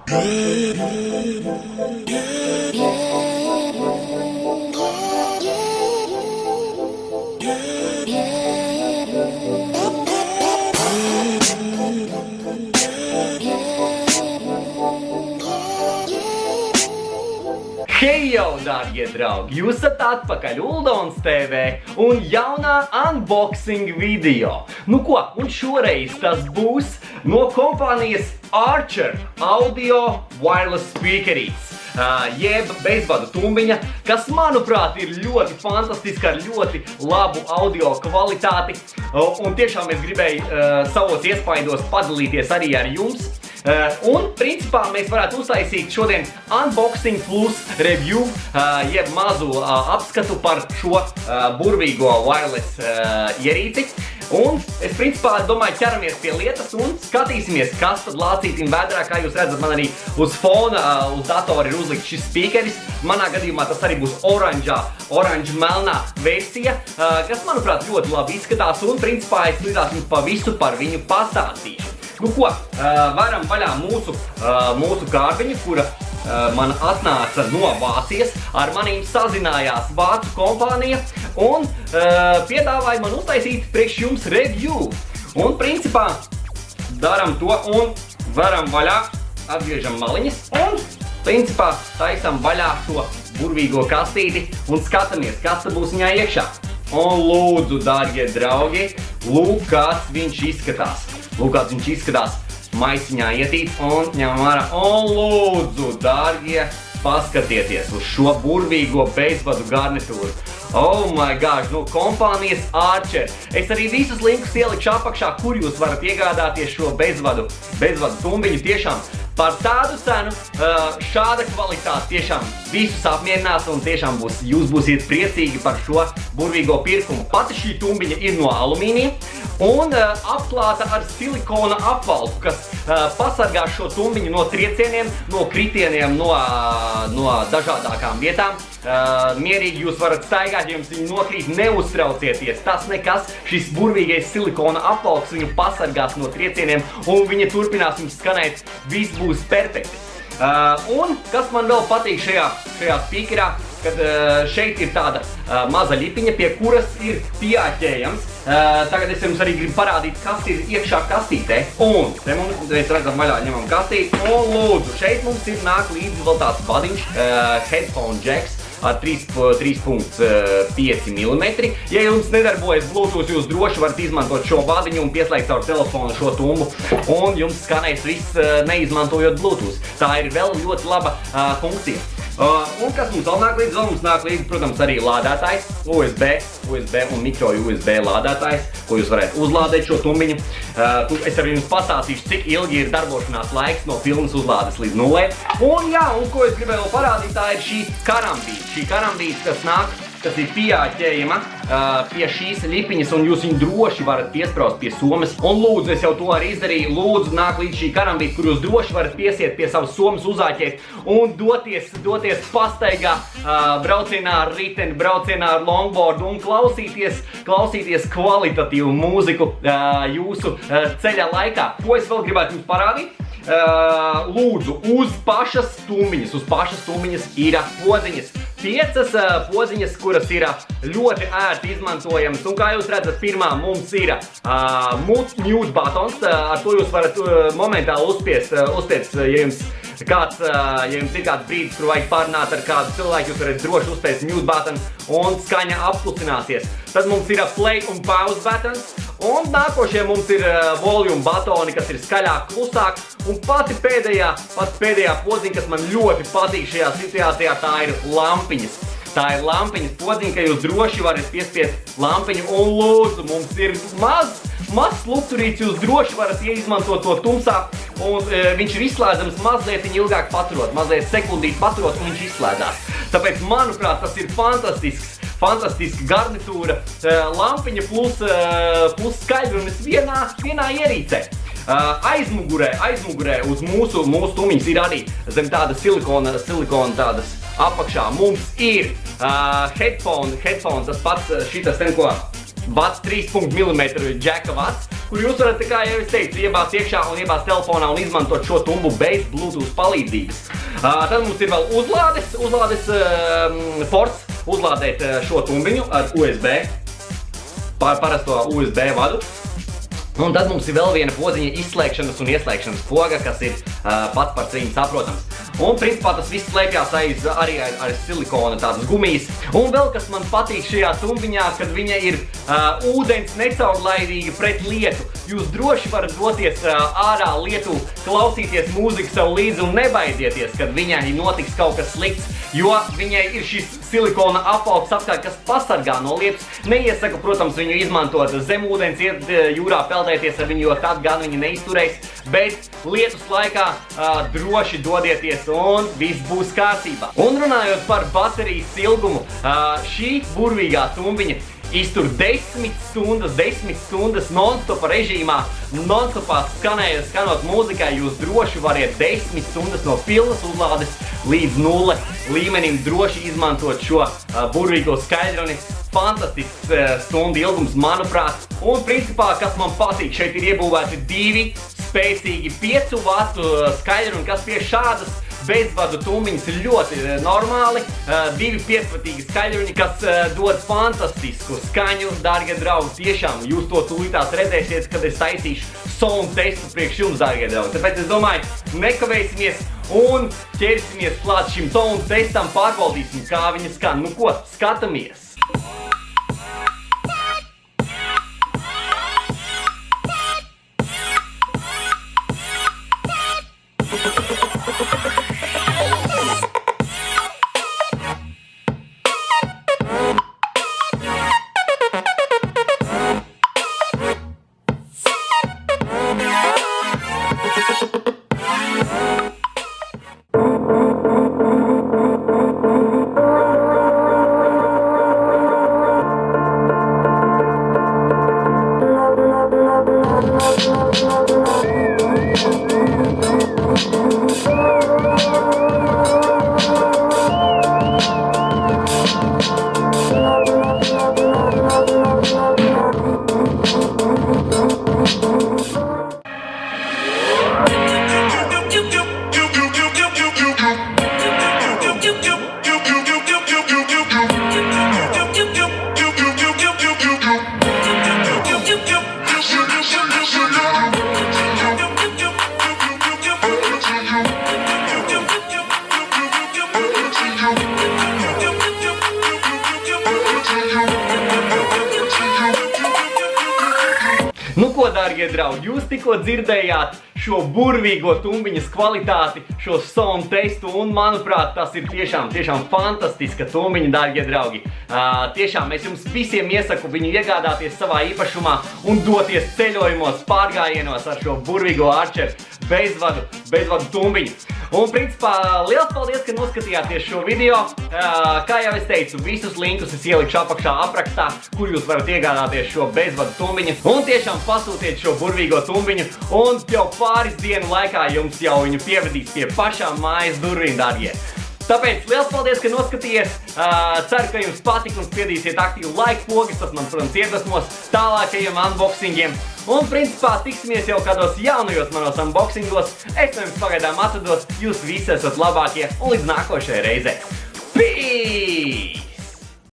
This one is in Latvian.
Hei jau, dārgie draugi! Jūs esat atpakaļ Uldons TV un jaunā unboxing video. Nu ko, un šoreiz tas būs no kompānijas Archer audio wireless speakerītes. Jeb bezvadu tumbiņa, kas, manuprāt, ir ļoti fantastiska ar ļoti labu audio kvalitāti. Un tiešām es gribēju savos iespaidos padalīties arī ar jums. Un, principā, mēs varētu uztaisīt šodien unboxing plus review, jeb mazu apskatu par šo burvīgo wireless ierīci. Un es, principā, domāju, ķeramies pie lietas un skatīsimies, kas tad lācītim vēdrā. Kā jūs redzat, man arī uz fona, uz datora ir uzlikt šis speakeris. Manā gadījumā tas arī būs oranžu-melnā versija, kas, manuprāt, ļoti labi izskatās. Un, principā, es līdzās jums pa visu par viņu pastāstīšu. Nu ko, varam vaļā mūsu kārbiņu, kura man atnāca no Vācijas. Ar manīm sazinājās vācu kompānija un piedāvāja man uztaisīt priekš jums review. Un principā daram to un varam vaļā, atgriežam maliņas un principā taisam vaļā šo burvīgo kastīti un skatāmies, kas tad būs viņā iekšā. Un lūdzu, dārgie draugi, lūk, kāds viņš izskatās. Lūk, kāds viņš izskatās maisiņā ietīt un ņemam ārā. Un lūdzu, dārgie, paskatieties uz šo burvīgo bezvadu garnitūru. Oh my gosh, no kompānijas Archer. Es arī visus linkus ielikšu apakšā, kur jūs varat iegādāties šo bezvadu tumbiņu. Tiešām par tādu cenu šāda kvalitāte tiešām visus apmierinās un tiešām jūs būsiet priecīgi par šo burvīgo pirkumu. Pati šī tumbiņa ir no alumīnija un apklāta ar silikona apvalku, kas pasargā šo tumbiņu no triecieniem, no kritieniem, no dažādākām vietām. Mierīgi jūs varat staigāt, ja jums viņi nokrīt, neuztraucieties. Tas nekas, šis burvīgais silikona apvalks viņu pasargās no triecieniem un viņa turpinās jums skanēt, viss būs perfekti. Un kas man vēl patīk šajā speakerā, kad šeit ir tāda maza ļipiņa, pie kuras ir pieāķējams. Tagad es jums arī gribu parādīt, kas ir iekšā kastītē. Un te mums, mēs redzam vaļā, ņemam kastīti. Un lūdzu, šeit mums ir nāk līdzi vēl tāds vadiņš, headphone jacks ar 3.5 mm. Ja jums nedarbojas Bluetooth, jūs droši varat izmantot šo vadiņu un pieslēgt caur telefonu šo tumbu. Un jums skanēs viss neizmantojot Bluetooth. Tā ir vēl ļoti laba funkcija. Un kas mums vēl nāk līdzi? Vēl mums nāk līdzi, protams, arī lādētājs, USB un micro USB lādētājs, ko jūs varētu uzlādēt šo tumbiņu. Es arī jums pastāstīšu, cik ilgi ir darbošanās laiks no pilnas uzlādes līdz 0. Un jā, un ko es gribēju vēl parādīt, tā ir šī karambīte. Šī karambīte, kas ir pieāķējama pie šīs ļipiņas, un jūs viņu droši varat piespraust pie somas. Un lūdzu, es jau to arī izdarīju, lūdzu nāk līdz šī karambīte, kur jūs droši varat piesiet pie savas somas, uzāķēt un doties pastaigā, braucienā ar riteni, braucienā ar longboardu un klausīties kvalitatīvu mūziku jūsu ceļa laikā. Ko es vēl gribētu jums parādīt? Lūdzu, uz pašas tumbiņas ir podziņas. 5 podziņas, kuras ir ļoti ērti izmantojamas. Un kā jūs redzat, pirmā mums ir mute buttons. Ar to jūs varat momentāli uzspiest, ja jums ir kāds brīdis, kur vajag parunāt ar kādu cilvēku, jūs varat droši uzspiest mute button un skaņa apklusināsies. Tad mums ir play un pause buttons. Un nākošie mums ir volume batoni, kas ir skaļāk, klusāk. Un pati pēdējā podziņa, kas man ļoti patīk šajā situācijā, tā ir lampiņas. Tā ir lampiņas podziņa, ka jūs droši varat piespiest lampiņu. Un lūdzu, mums ir mazs lukturīts, jūs droši varat izmantot to tumsā. Un viņš ir izslēdzams mazliet ilgāk paturot, mazliet sekundīt paturot, un viņš izslēdzās. Tāpēc, manuprāt, tas ir fantastiska garnitūra, lampiņa plus skaļrunis vienā ierīcē. Aizmugurē uz mūsu tumbiņas ir arī zem tāda silikona tādas apakšā. Mums ir headphone, tas pats šitas ten, ko vats, 3 mm džeka vats, kur jūs varat, kā jau es teicu, iebāzt iekšā un iebāzt telefonā un izmantot šo tumbu bez Bluetooth palīdzības. Tad mums ir vēl uzlādes ports, uzlādēt šo tumbiņu ar USB, parasto USB vadu. Un tad mums ir vēl viena podziņa izslēgšanas un ieslēgšanas poga, kas ir pats par sevi saprotams. Un principā tas viss slēpjās arī ar silikona tādas gumijas. Un vēl kas man patīk šajā tumbiņā, kad viņa ir ūdens necaurlaidīga pret lietu. Jūs droši varat doties ārā lietū, klausīties mūziku sev līdzi un nebaidieties, kad viņai notiks kaut kas slikts, jo viņai ir šis silikona apvalks apkārt, kas pasargā no lietus. Neiesaku, protams, viņu izmantot zemūdens, iet jūrā peldēties ar viņu, jo tad gan viņa neizturēs, bet lietus laikā droši dodieties un viss būs kārtībā. Un runājot par baterijas ilgumu, šī burvīgā tumbiņa iztur 10 stundas non-stopa režīmā, non-stopā skanot mūzikai, jūs droši variet 10 stundas no pilnas uzlādes līdz 0 līmenim droši izmantot šo burvīgo skaidroni. Fantastisks stundu ilgums, manuprāt. Un principā, kas man patīk, šeit ir iebūvēti 2 spēcīgi 5 vatu skaidroni, kas pie šādas bezvadu tumbiņas ir ļoti normāli. 2 piecvatīgi skaidruņi, kas dod fantastisku skaņu, dārgie draugi. Tiešām jūs to tūlītās redzēsiet, kad es taisīšu sound testu priekš jums, dārgie draugi. Tāpēc es domāju, nekavēsimies un ķersimies klāt šim sound testam, pārbaudīsim, kā viņa skan. Nu ko, skatamies! Nu ko, dārgie draugi, jūs tikko dzirdējāt šo burvīgo tumbiņas kvalitāti, šo sound testu, un manuprāt, tas ir tiešām fantastiska tumbiņa, dārgie draugi. Tiešām es jums visiem iesaku viņu iegādāties savā īpašumā un doties ceļojumos, pārgājienos ar šo burvīgo Archer bezvadu tumbiņu. Un principā liels paldies, ka noskatījāties šo video. Kā jau es teicu, visus linkus es ielikšu apakšā aprakstā, kur jūs varat iegādāties šo bezvadu tumbiņu. Un tiešām pasūtiet šo burvīgo tumbiņu, un jau pāris dienu laikā jums jau viņu pievadīs pie pašām mājas durvīm, dārgie. Tāpēc liels paldies, ka noskatījies. Ceru, ka jums patika un spiedīsiet aktīvu like pogas. Tas man, protams, iedvesmos tālākajiem unboxingiem. Un, principā, tiksimies jau kādos jaunajos manos unboxingos. Es no jums pagaidām atvados. Jūs visi esat labākie un līdz nākošajai reizei. Peace!